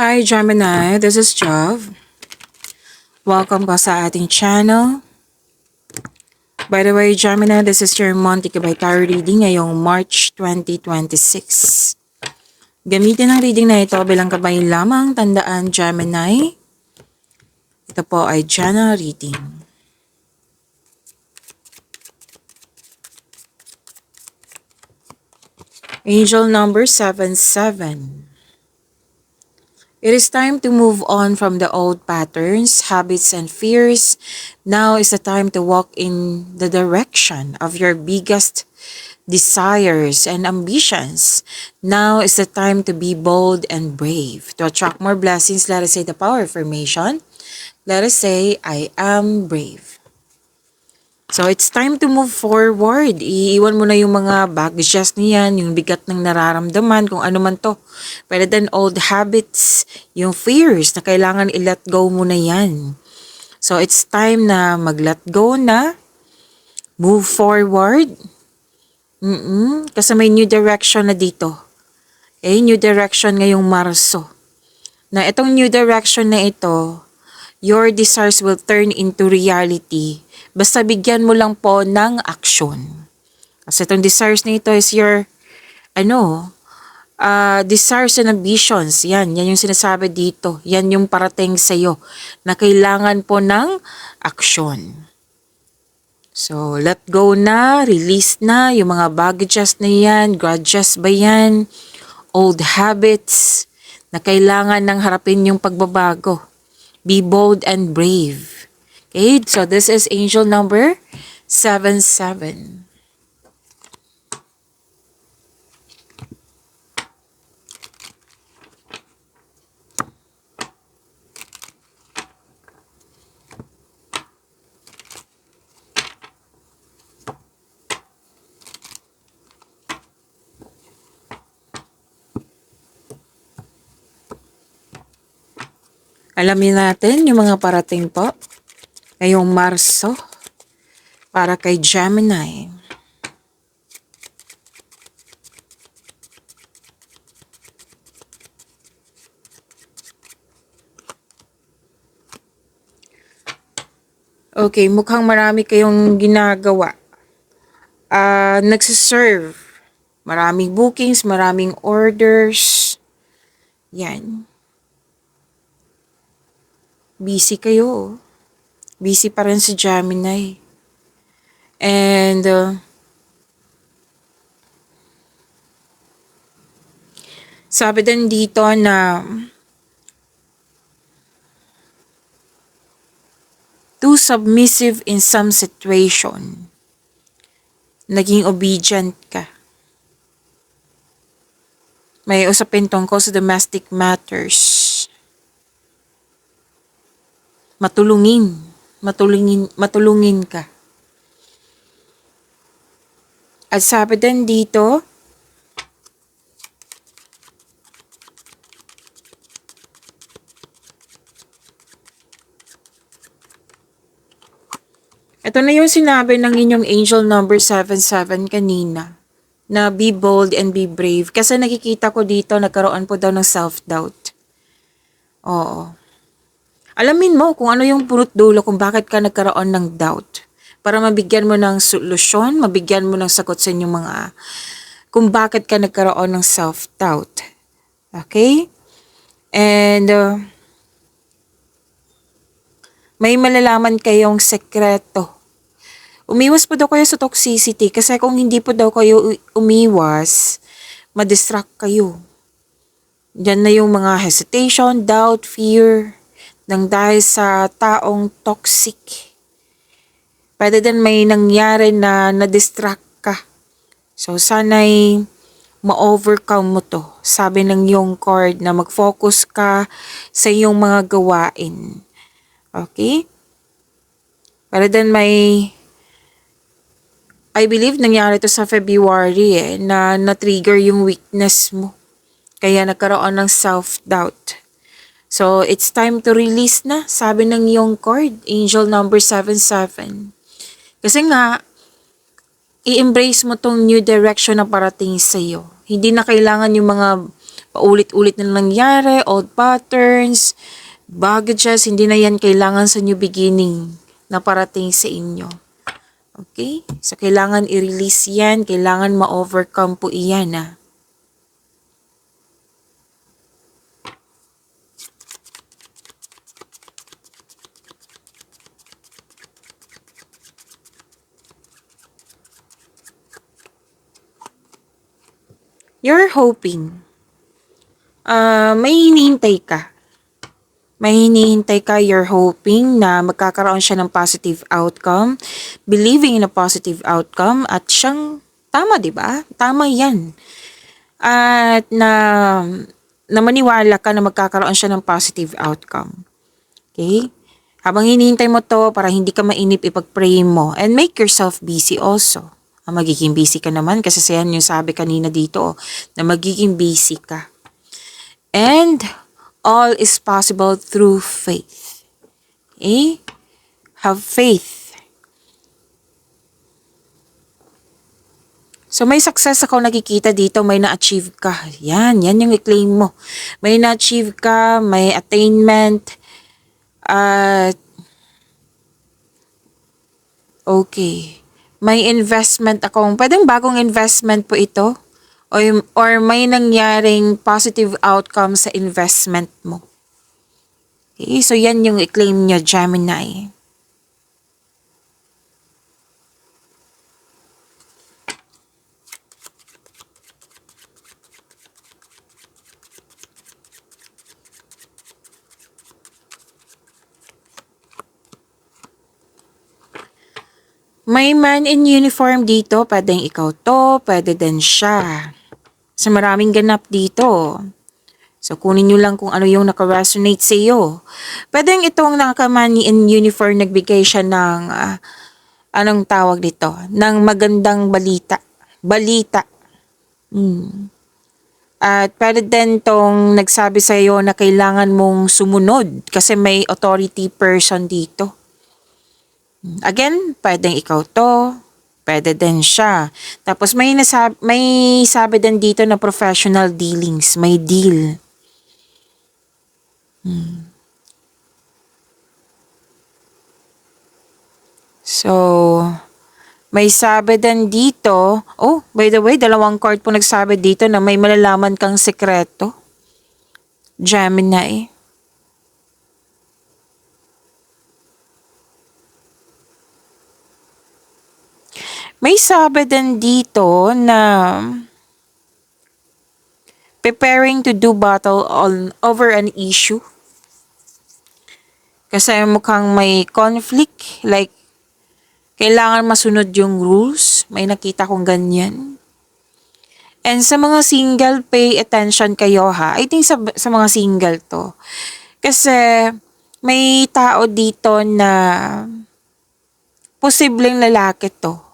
Hi Gemini, this is Jov. Welcome ka sa ating channel. By the way, Gemini, this is your monthly by tarot reading ngayong March 2026. Gamitin ang reading na ito bilang kabay lamang. Tandaan, Gemini, ito po ay general reading. Angel number 77. It is time to move on from the old patterns, habits, and fears. Now is the time to walk in the direction of your biggest desires and ambitions. Now is the time to be bold and brave. To attract more blessings, let us say the power affirmation. Let us say, I am brave. So, it's time to move forward. Iiwan mo na yung mga baggages niyan, yung bigat ng nararamdaman, kung ano man to. Pwede din old habits, yung fears na kailangan i-let go mo na yan. So, it's time na mag-let go na, move forward. Kasi may new direction na dito. Okay, new direction ngayong Marso. Na itong new direction na ito, your desires will turn into reality. Basta bigyan mo lang po ng aksyon. Kasi itong desires na ito is your, desires and ambitions. Yan yung sinasabi dito. Yan yung parating sa'yo na kailangan po ng aksyon. So, let go na, release na, yung mga baggages na yan, grudges ba yan, old habits, na kailangan ng harapin yung pagbabago. Be bold and brave. Okay, so this is angel number 77. Alamin natin yung mga parating po ngayong Marso para kay Gemini. Okay, mukhang marami kayong ginagawa. Nagsiserve. Maraming bookings, maraming orders. Yan. Busy kayo. Busy pa rin si Gemini. And sabi din dito na too submissive in some situation. Naging obedient ka. May usapin tungkol sa domestic matters. Matulungin ka. At sabi din dito, ito na yung sinabi ng inyong angel number 77 kanina, na be bold and be brave. Kasi nakikita ko dito, nagkaroon po daw ng self-doubt. Oo. Alamin mo kung ano yung punot dulo kung bakit ka nagkaroon ng doubt. Para mabigyan mo ng solusyon, mabigyan mo ng sagot sa inyong mga, kung bakit ka nagkaroon ng self-doubt. Okay? And may malalaman kayong sekreto. Umiwas po daw kayo sa toxicity kasi kung hindi po daw kayo umiwas, madistract kayo. Diyan na yung mga hesitation, doubt, fear, nang dahil sa taong toxic. Pwede din may nangyari na na-distract ka. So, sana'y ma-overcome mo to. Sabi ng yung card na mag-focus ka sa iyong mga gawain. Okay? Pwede din may, I believe nangyari to sa February na na-trigger yung weakness mo. Kaya nagkaroon ng self-doubt. So, it's time to release na, sabi ng iyong card, angel number 77. Kasi nga, i-embrace mo tong new direction na parating sa'yo. Hindi na kailangan yung mga paulit-ulit na nangyari, old patterns, baggages, hindi na yan kailangan sa new beginning na parating sa inyo. Okay? So, kailangan i-release yan, kailangan ma-overcome po iyan, ah. You're hoping. May hinihintay ka. May hinihintay ka, you're hoping na magkakaroon siya ng positive outcome, believing in a positive outcome, at siyang tama, di ba? Tama yan. At na maniwala ka na magkakaroon siya ng positive outcome. Okay? Habang hinihintay mo to, para hindi ka mainip, ipag-pray mo. And make yourself busy also. Magiging busy ka naman kasi yan yung sabi kanina dito, na magiging busy ka. And all is possible through faith. Okay? Have faith. So may success ako nakikita dito, may na-achieve ka. Yan yung i-claim mo. May na-achieve ka, may attainment. Okay. May investment akong, pwedeng bagong investment po ito. Or may nangyaring positive outcome sa investment mo. Okay, so yan yung i-claim nyo, Gemini. May man in uniform dito, pwedeng ikaw to, pwede din siya. So maraming ganap dito. So kunin nyo lang kung ano yung naka-resonate sa iyo. Pwedeng itong nakaman in uniform nagbigay siya ng, anong tawag dito? Ng magandang balita. Balita. At pwede din tong nagsabi sa iyo na kailangan mong sumunod kasi may authority person dito. Again, pwedeng ikaw to, pwede din siya. Tapos may sabi din dito na professional dealings, may deal. So, may sabi din dito, oh, by the way, dalawang card po nagsabi dito na may malalaman kang sekreto. Gemini. May sabi din dito na preparing to do battle over an issue. Kasi mukhang may conflict, like kailangan masunod yung rules. May nakita kong ganyan. And sa mga single, pay attention kayo ha. I think sa mga single to. Kasi may tao dito na posibleng lalaki to.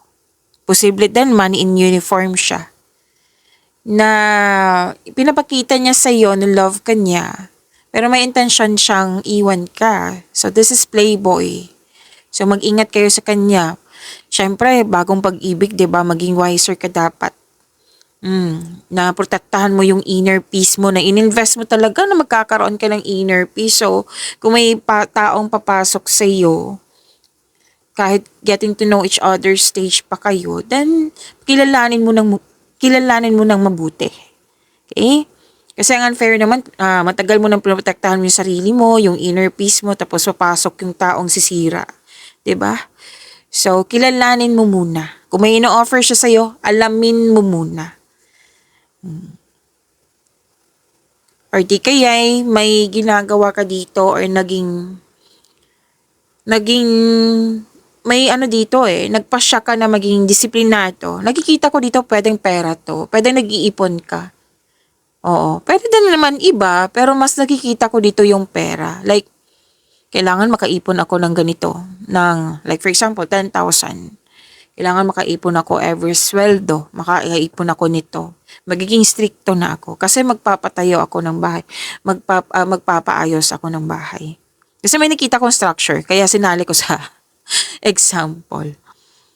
Posible din man in uniform siya. Na pinapakita niya sa iyo na love ka niya. Pero may intention siyang iwan ka. So this is playboy. So mag-ingat kayo sa kanya. Siyempre, bagong pag-ibig, 'di ba? Maging wiser ka dapat. Na protektahan mo yung inner peace mo, na ininvest mo talaga na magkakaroon ka ng inner peace. So kung may taong papasok sa iyo, kahit getting to know each other stage pa kayo, then kilalanin mo ng mabuti. Okay? Kasi ang unfair naman, matagal mo nang pinoprotektahan mo yung sarili mo, yung inner peace mo, tapos papasok yung taong sisira. 'Di ba? So, kilalanin mo muna. Kung may ino-offer siya sa'yo, alamin mo muna. Or di kaya'y may ginagawa ka dito or naging may ano dito nagpasya ka na maging disiplinado. Nakikita ko dito pwedeng pera to. Pwedeng nag-iipon ka. Oo. Pwede din naman iba, pero mas nakikita ko dito yung pera. Like, kailangan makaipon ako ng ganito. Like for example, 10,000. Kailangan makaipon ako every sweldo. Makaipon ako nito. Magiging stricto na ako. Kasi magpapatayo ako ng bahay. Magpapaayos ako ng bahay. Kasi may nakita kong structure. Kaya sinali ko sa example.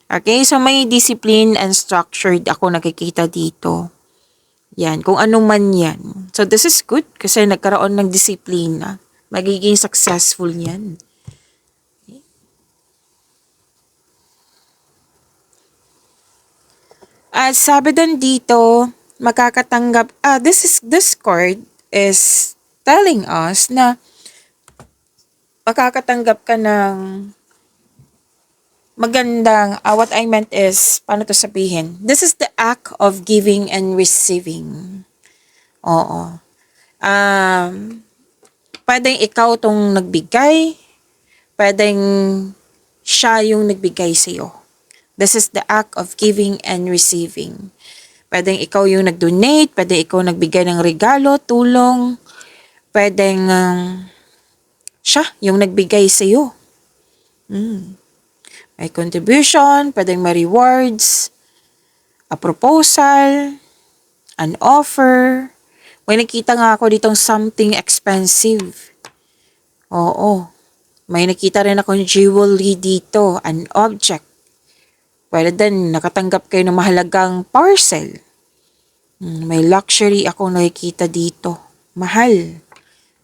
Okay, so may discipline and structured ako nakikita dito. Yan, kung ano man yan. So, this is good kasi nagkaroon ng disiplina. Magiging successful yan. At sabi din dito, makakatanggap, this card is telling us na makakatanggap ka ng magandang, what I meant is, paano to sabihin? This is the act of giving and receiving. Oo. Pwedeng ikaw tong nagbigay, pwedeng siya yung nagbigay sa'yo. This is the act of giving and receiving. Pwedeng ikaw yung nag-donate, pwedeng ikaw nagbigay ng regalo, tulong, pwedeng siya yung nagbigay sa'yo. May contribution, pwedeng may rewards, a proposal, an offer. May nakita nga ako ditong something expensive. Oo. May nakita rin akong jewelry dito, an object. Pwede din nakatanggap kayo ng mahalagang parcel. May luxury akong nakikita dito. Mahal.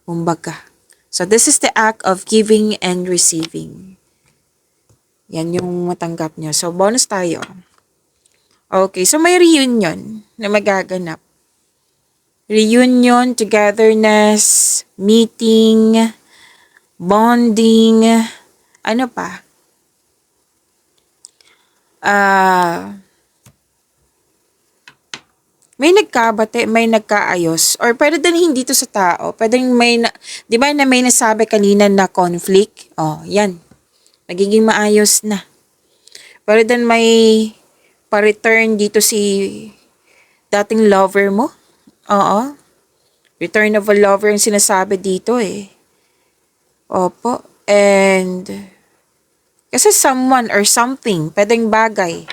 Kumbaga. So this is the act of giving and receiving. Yan yung matanggap nyo. So bonus tayo. Okay, so may reunion na magaganap. Reunion, togetherness, meeting, bonding, ano pa? May nagkabate, may nagkaayos, or pwede din hindi to sa tao. Pwede may, di ba na may nasabi kanina na conflict? Oh, yan. Magiging maayos na. Pwede din may pa-return dito si dating lover mo. Oo. Return of a lover yung sinasabi dito eh. Opo. And kasi someone or something, pwedeng bagay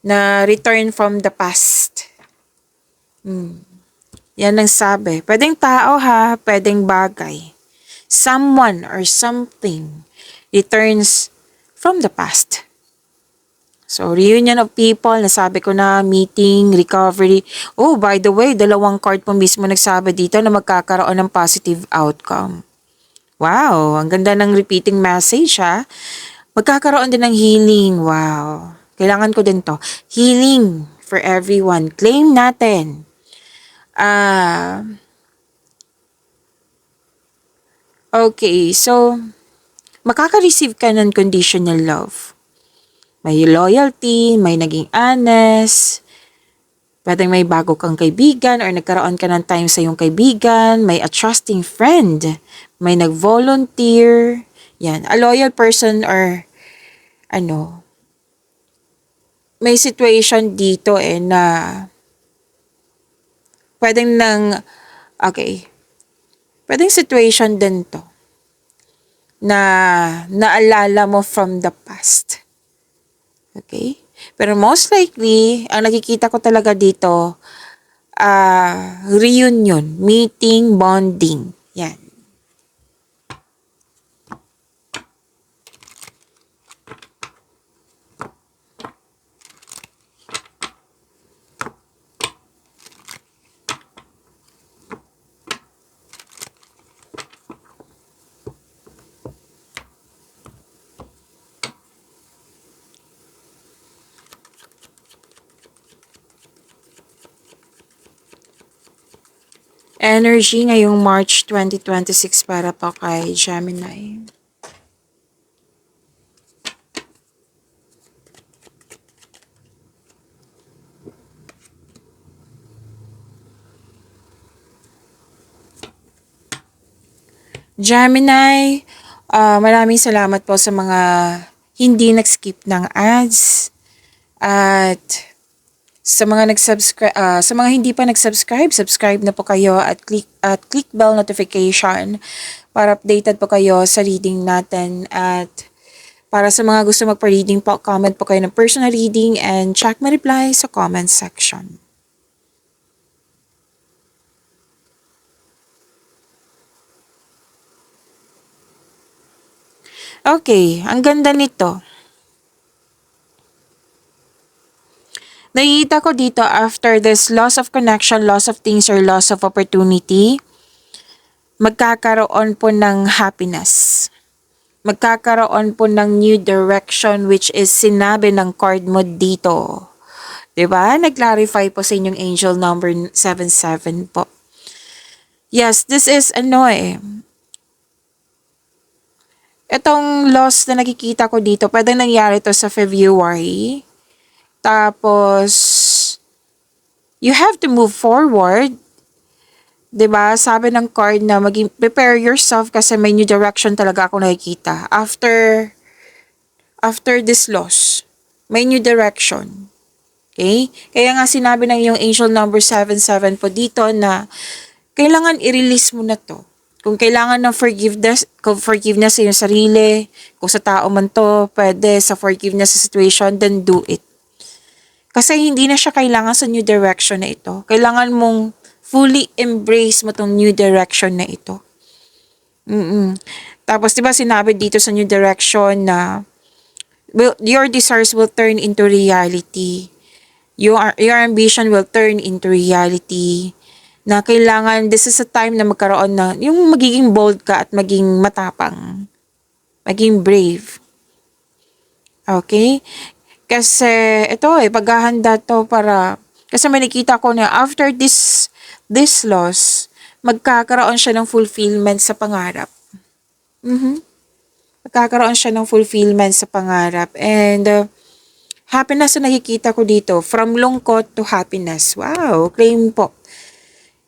na return from the past. Yan ang sabi. Pwedeng tao ha, pwedeng bagay. Someone or something returns from the past. So, reunion of people, nasabi ko na, meeting, recovery. Oh, by the way, dalawang card po mismo nagsabi dito na magkakaroon ng positive outcome. Wow, ang ganda ng repeating message ha. Magkakaroon din ng healing. Wow. Kailangan ko din to. Healing for everyone. Claim natin. Okay, so makaka-receive ka ng conditional love. May loyalty, may naging honest, pwedeng may bago kang kaibigan or nagkaroon ka ng time sa iyong kaibigan, may a trusting friend, may nag-volunteer, yan, a loyal person or may situation dito na pwedeng pwedeng situation din to na naalala mo from the past. Okay? Pero most likely, ang nakikita ko talaga dito, reunion, meeting, bonding. Yan. Energy ngayong March 2026 para po kay Gemini. Gemini, maraming salamat po sa mga hindi nag-skip ng ads at sa mga nag-subscribe, sa mga hindi pa nag-subscribe, subscribe na po kayo at click bell notification para updated po kayo sa reading natin. At para sa mga gusto magpa-reading po, comment po kayo ng personal reading and check my reply sa comment section. Okay, ang ganda nito. Nakikita ko dito after this loss of connection, loss of things, or loss of opportunity, magkakaroon po ng happiness. Magkakaroon po ng new direction which is sinabi ng card mo dito. 'Di ba? Nag-clarify po sa inyong angel number 77 po. Yes, this is itong loss na nakikita ko dito, pwede nangyari to sa February. Tapos, you have to move forward. 'Di ba? Sabi ng card na prepare yourself kasi may new direction talaga ako nakikita. After this loss, may new direction. Okay? Kaya nga sinabi ng yung angel number 77 po dito na kailangan i-release mo na to. Kung kailangan ng forgiveness sa iyong sarili, kung sa tao man to, pwede sa forgiveness sa situation, then do it. Kasi hindi na siya kailangan sa new direction na ito. Kailangan mong fully embrace mo tong new direction na ito. Tapos, di ba sinabi dito sa new direction na your desires will turn into reality. Your ambition will turn into reality. Na kailangan, this is a time na magkaroon na, yung magiging bold ka at maging matapang. Maging brave. Okay? Kasi, ito paghahanda to para, kasi may nakita ko na after this loss, magkakaroon siya ng fulfillment sa pangarap. Magkakaroon siya ng fulfillment sa pangarap. And, happiness na nakikita ko dito, from lungkot to happiness. Wow, claim po.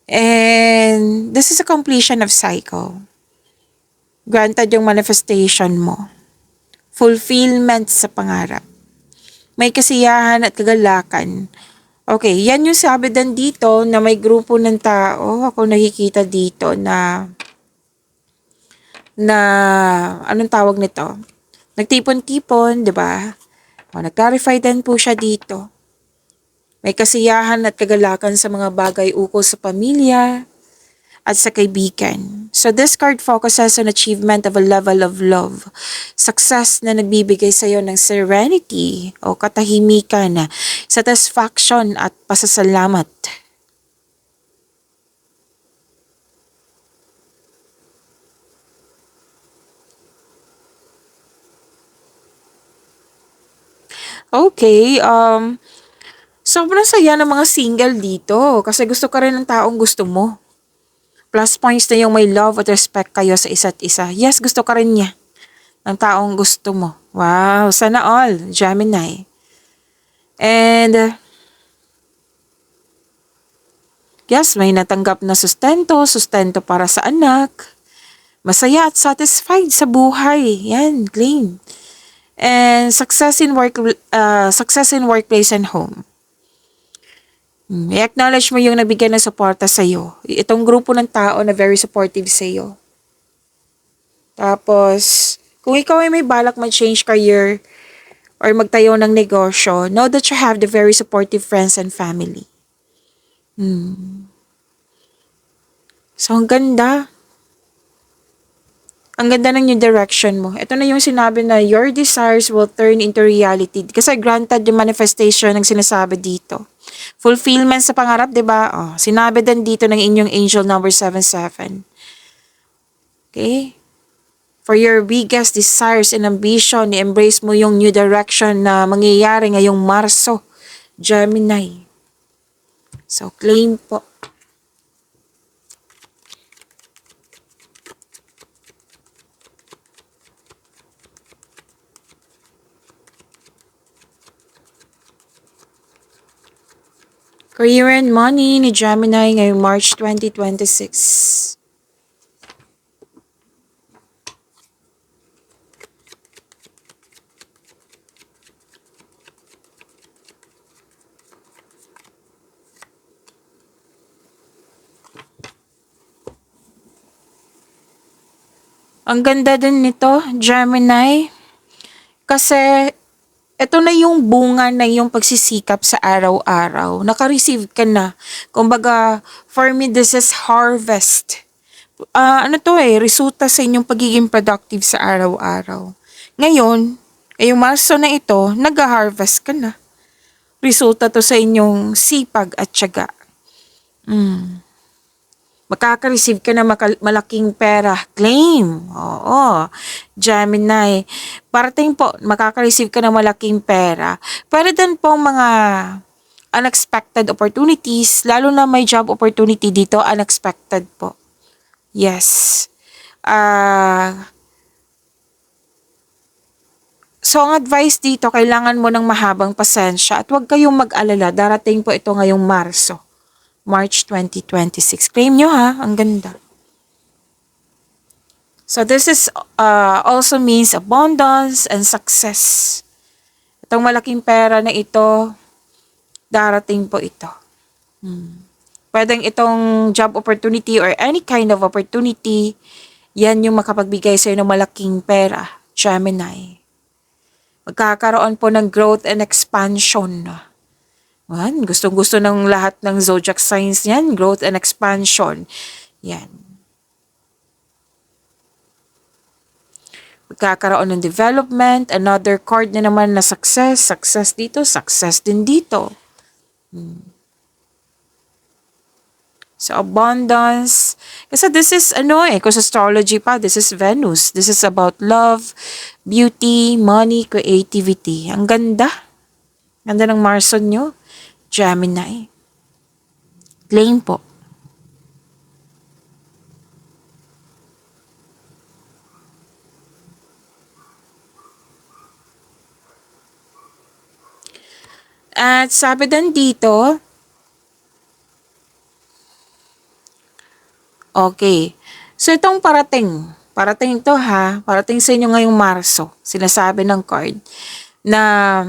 And this is a completion of cycle. Granted yung manifestation mo. Fulfillment sa pangarap. May kasiyahan at kagalakan. Okay, yan yung sabi din dito na may grupo ng tao. Ako nakikita dito na anong tawag nito? Nagtipon-tipon, di ba? Nag-clarify din po siya dito. May kasiyahan at kagalakan sa mga bagay ukol sa pamilya at sa kaibigan. So this card focuses on achievement of a level of love. Success na nagbibigay sa iyo ng serenity o katahimikan, satisfaction at pasasalamat. Okay, sobrang saya ng mga single dito kasi gusto ka rin ng taong gusto mo. Plus points na yung may love at respect kayo sa isa't isa. Yes, gusto ka rin niya ng taong gusto mo. Wow, sana all, Gemini. And, yes, may natanggap na sustento para sa anak. Masaya at satisfied sa buhay. Yan, claim. And success in workplace and home. I-acknowledge mo yung nabigyan ng suporta sa iyo. Itong grupo ng tao na very supportive sa iyo. Tapos, kung ikaw ay may balak mag-change career or magtayo ng negosyo, know that you have the very supportive friends and family. So, ang ganda. Ang ganda ng new direction mo. Ito na yung sinabi na your desires will turn into reality. Kasi granted yung manifestation ng sinasabi dito. Fulfillment sa pangarap, di ba? Oh, sinabi din dito ng inyong angel number 77. Okay? For your biggest desires and ambition, i-embrace mo yung new direction na mangyayari ngayong Marso, Gemini. So, claim po. Career and money ni Gemini ngayong March 2026. Ang ganda din nito, Gemini. Kasi ito na yung bunga na yung pagsisikap sa araw-araw. Naka-receive ka na. Kumbaga, for me, this is harvest. Resulta sa inyong pagiging productive sa araw-araw. Ngayon, ngayong Marso na ito, nag-harvest ka na. resulta to sa inyong sipag at tiyaga. Makaka-receive ka na malaking pera. Claim. Oo. Gemini. Parating po, makaka-receive ka na malaking pera. Pwede din po mga unexpected opportunities, lalo na may job opportunity dito, unexpected po. Yes. So, ang advice dito, kailangan mo ng mahabang pasensya at huwag kayong mag-alala. Darating po ito ngayong March 2026. Claim nyo ha, ang ganda. So this is also means abundance and success. Itong malaking pera na ito, darating po ito. Pwedeng itong job opportunity or any kind of opportunity, yan yung makapagbigay sa'yo ng malaking pera, Gemini. Magkakaroon po ng growth and expansion. Gustong-gusto ng lahat ng zodiac signs yan. Growth and expansion. Yan. Magkakaroon ng development. Another card na naman na success. Success dito. Success din dito. So, abundance. Kasi this is, kung sa astrology pa, this is Venus. This is about love, beauty, money, creativity. Ang ganda. Ganda ng Marson nyo. Gemini. Claim po. At sabi din dito, okay. So itong parating to ha, parating sa inyo ngayong Marso, sinasabi ng card, na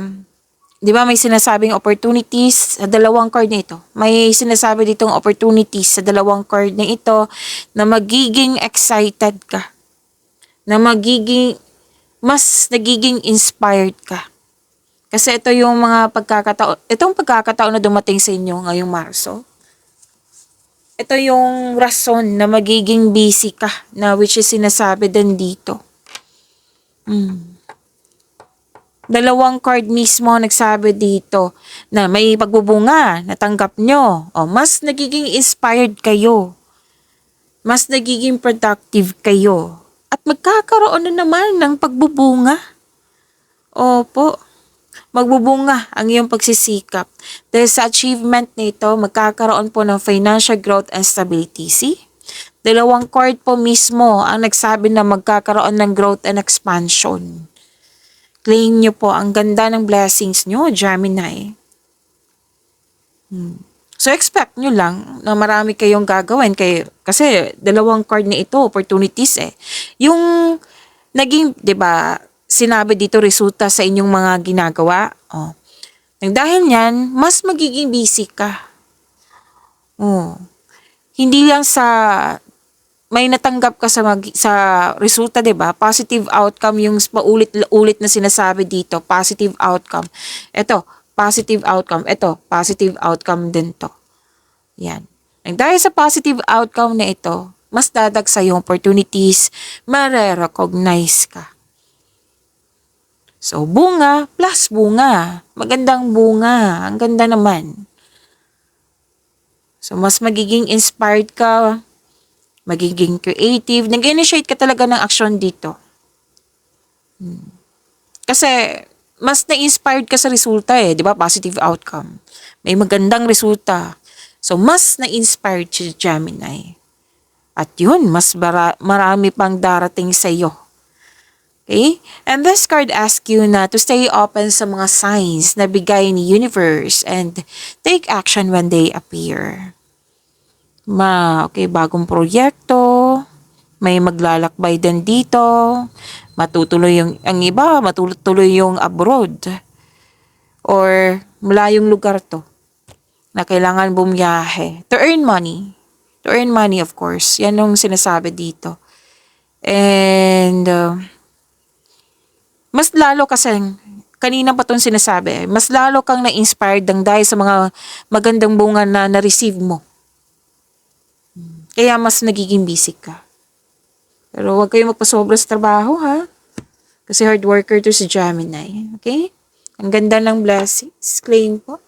di ba may sinasabing opportunities sa dalawang card na ito. May sinasabi ditong opportunities sa dalawang card na ito na magiging excited ka. Na mas nagiging inspired ka. Kasi ito yung mga itong pagkakataon na dumating sa inyo ngayong Marso. Ito yung rason na magiging busy ka, na which is sinasabi din dito. Dalawang card mismo nagsabi dito na may pagbubunga, natanggap nyo. Mas nagiging inspired kayo. Mas nagiging productive kayo. At magkakaroon na naman ng pagbubunga. Opo. Magbubunga ang iyong pagsisikap. Dahil sa achievement nito, magkakaroon po ng financial growth and stability. See? Dalawang card po mismo ang nagsabi na magkakaroon ng growth and expansion. Claim nyo po, ang ganda ng blessings nyo, Gemini. So, expect nyo lang na marami kayong gagawin. Kasi, dalawang card na ito, opportunities eh. Yung naging, di ba, sinabi dito, resulta sa inyong mga ginagawa. Dahil yan, mas magiging busy ka. Hindi lang sa may natanggap ka sa resulta, 'di ba? Positive outcome yung paulit-ulit na sinasabi dito, positive outcome. Ito, positive outcome. Ito, positive outcome din 'to. Yan. Dahil sa positive outcome na ito, mas dadag sa yung opportunities, mare-recognize ka. So, bunga plus bunga. Magandang bunga. Ang ganda naman. So, mas magiging inspired ka, magiging creative, nag-initiate ka talaga ng aksyon dito. Kasi, mas na-inspired ka sa resulta eh, di ba? Positive outcome. May magandang resulta. So, mas na-inspired si Gemini. At yun, mas marami pang darating sa iyo. Okay? And this card asks you na to stay open sa mga signs na bigay ni universe and take action when they appear. Bagong proyekto, may maglalakbay din dito, matutuloy ang iba, matutuloy yung abroad, or malayong lugar to, na kailangan bumiyahe, to earn money of course, yan yung sinasabi dito. And, mas lalo kasi, kanina pa itong sinasabi, mas lalo kang na-inspired dahil sa mga magandang bunga na na-receive mo. Kaya mas nagiging busy ka. Pero huwag kayong magpasobra sa trabaho ha. Kasi hard worker to si Gemini. Okay? Ang ganda ng blessings. Claim po.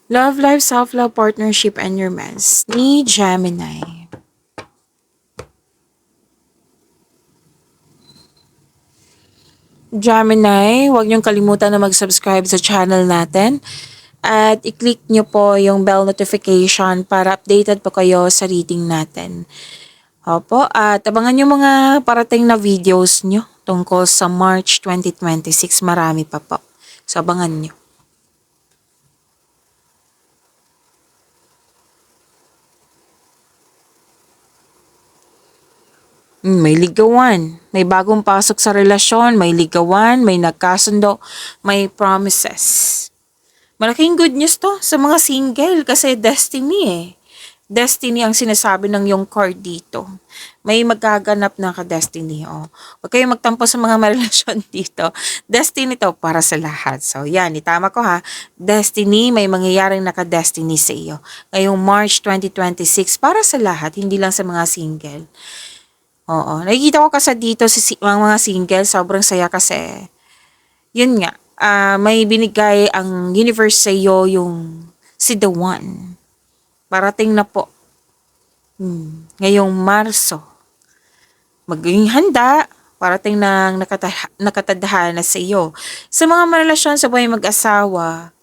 Love life, self-love, partnership, and romance ni Gemini. Gemini, huwag niyong kalimutan na mag-subscribe sa channel natin at i-click niyo po yung bell notification para updated po kayo sa reading natin. Opo, at abangan niyo mga parating na videos niyo tungkol sa March 2026. Marami pa po. So, abangan niyo. May ligawan, may bagong pasok sa relasyon, may ligawan, may nagkasundo, may promises. Malaking good news to sa mga single kasi destiny eh. Destiny ang sinasabi ng yung card dito. May magaganap na ka-destiny. Oh. Huwag kayong magtampo sa mga relasyon dito. Destiny to para sa lahat. So yan, itama ko ha. Destiny, may mangyayaring naka-destiny sa iyo. Ngayong March 2026 para sa lahat, hindi lang sa mga single. Oo. Nakikita ko kasi dito mga single, sobrang saya kasi. Yun nga, may binigay ang universe sa iyo yung si the one. Parating na po. Ngayong Marso. Maging handa. Parating na nakatadhana sa iyo. Sa mga marelasyon sa buhay mag-asawa,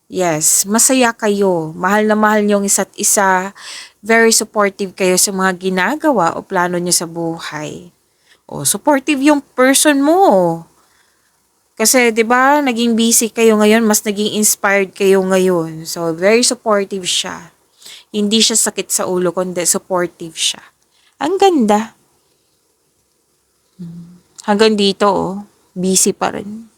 yes, masaya kayo. Mahal na mahal niyo ang isa't isa. Very supportive kayo sa mga ginagawa o plano niyo sa buhay. O, supportive yung person mo. Kasi, di ba, naging busy kayo ngayon, mas naging inspired kayo ngayon. So, very supportive siya. Hindi siya sakit sa ulo, kundi supportive siya. Ang ganda. Hanggang dito, oh, busy pa rin.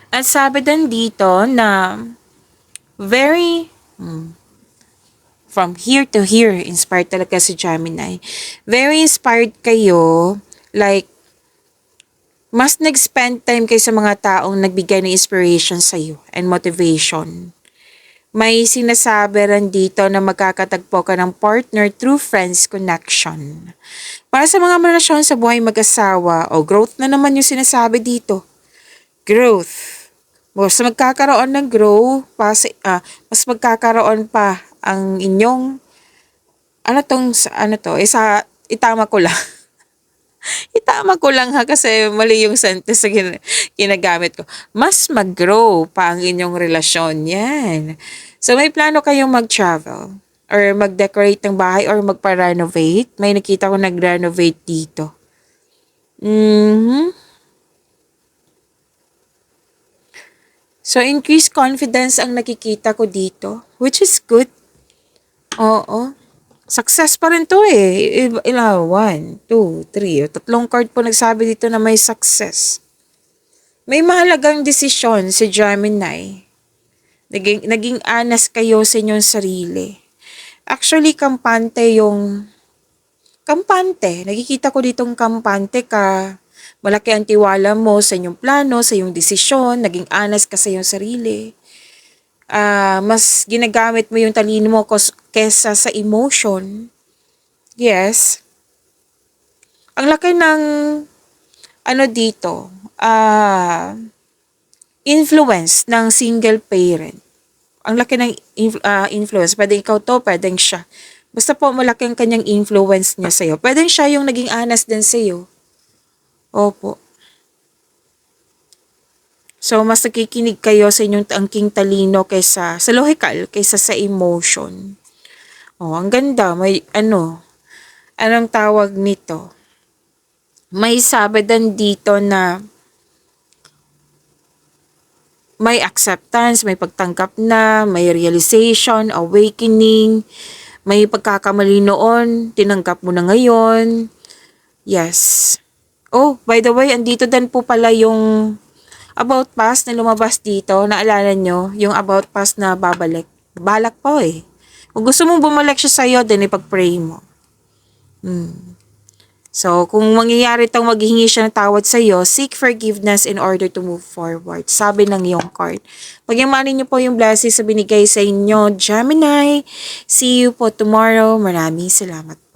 At sabi din dito na very from here to here, inspired talaga si Gemini. Very inspired kayo, like, mas nag-spend time kayo sa mga taong nagbigay ng inspiration sa iyo and motivation. May sinasabi rin dito na magkakatagpo ka ng partner through friends connection. Para sa mga relasyon sa buhay mag-asawa, o growth na naman yung sinasabi dito. Growth. Mas magkakaroon ng mas magkakaroon pa ang inyong itama ko lang. Itama ko lang ha kasi mali yung sentence na ginagamit ko. Mas mag-grow pa ang inyong relasyon. Yan. So may plano kayong mag-travel or mag-decorate ng bahay or magpa-renovate. May nakita ko nag-renovate dito. So, increased confidence ang nakikita ko dito, which is good. Oo. Success pa rin to eh. 1, 2, 3. Tatlong card po nagsabi dito na may success. May mahalagang desisyon si Gemini. Naging honest kayo sa inyong sarili. Actually, kampante. Nakikita ko ditong kampante ka. Malaki ang tiwala mo sa inyong plano, sa iyong desisyon, naging honest ka sa iyong sarili. Mas ginagamit mo yung talino mo kesa sa emotion. Yes. Ang laki ng influence ng single parent. Ang laki ng influence. Pwedeng ikaw to, pwedeng siya. Basta po malaki ang kanyang influence niya sa'yo. Pwedeng siya yung naging honest din sa'yo. Opo. So, mas nakikinig kayo sa inyong angking talino kaysa sa logical, kaysa sa emotion. Oh, ang ganda. May anong tawag nito? May sabi din dito na may acceptance, may pagtanggap na, may realization, awakening, may pagkakamali noon, tinanggap mo na ngayon. Yes. Oh, by the way, andito din po pala yung about past na lumabas dito. Naalala nyo? Yung about past na babalik. Balak po eh. Kung gusto mong bumalik siya sa'yo, then ipag-pray mo. So, kung mangyayari itong maghihingi siya ng tawad sa'yo, seek forgiveness in order to move forward. Sabi ng iyong card. Pagyamanin niyo po yung blessings sa binigay sa inyo, Gemini. See you po tomorrow. Maraming salamat.